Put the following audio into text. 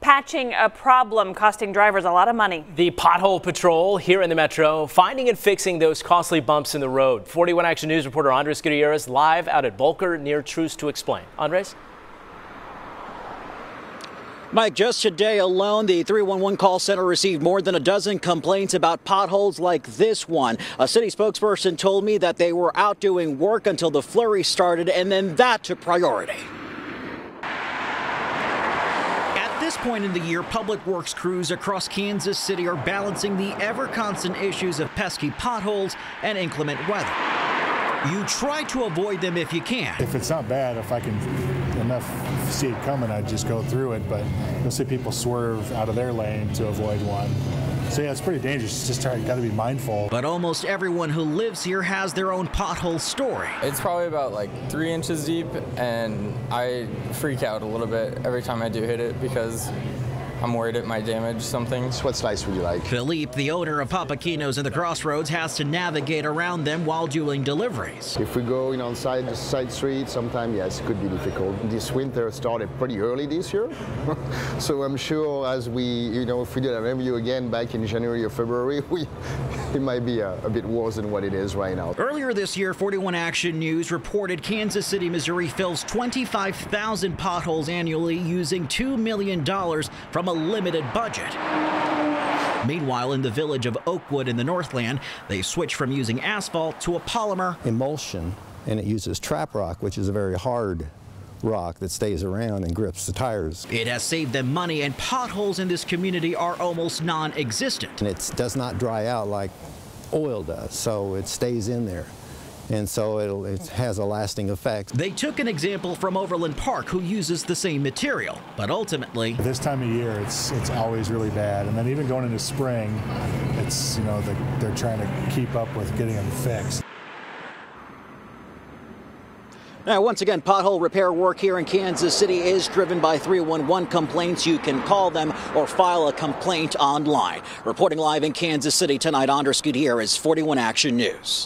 patching a problem costing drivers a lot of money. The pothole patrol here in the metro, finding and fixing those costly bumps in the road. 41 Action News reporter Andres Gutierrez live out at Bolker near Truce to explain. Andres? Mike, just today alone, the 311 call center received more than a dozen complaints about potholes like this one. A city spokesperson told me that they were out doing work until the flurry started, and then that took priority. At this point in the year, public works crews across Kansas City are balancing the ever-constant issues of pesky potholes and inclement weather. You try to avoid them if you can. If it's not bad, if I can see it coming, I'd just go through it. But you'll see people swerve out of their lane to avoid one. So yeah, it's pretty dangerous. Just got to be mindful. But almost everyone who lives here has their own pothole story. It's probably about like 3 inches deep, and I freak out a little bit every time I do hit it because I'm worried it might damage something. What slice would you like? Philippe, the owner of Papaquino's in the Crossroads, has to navigate around them while doing deliveries. If we go on side street, sometimes yes, it could be difficult. This winter started pretty early this year, so I'm sure as we, if we did a review again back in January or February, it might be a bit worse than what it is right now. Earlier this year, 41 Action News reported Kansas City, Missouri fills 25,000 potholes annually using $2 million from a limited budget. Meanwhile, in the village of Oakwood in the Northland, they switched from using asphalt to a polymer emulsion, and it uses trap rock, which is a very hard rock that stays around and grips the tires. It has saved them money, and potholes in this community are almost non-existent. And it does not dry out like oil does, so it stays in there. And so it has a lasting effect. They took an example from Overland Park, who uses the same material, but ultimately this time of year it's always really bad, and then even going into spring, it's they're trying to keep up with getting them fixed. Now, once again, pothole repair work here in Kansas City is driven by 311 complaints. You can call them or file a complaint online. Reporting live in Kansas City tonight, Andres Gutierrez, 41 Action News.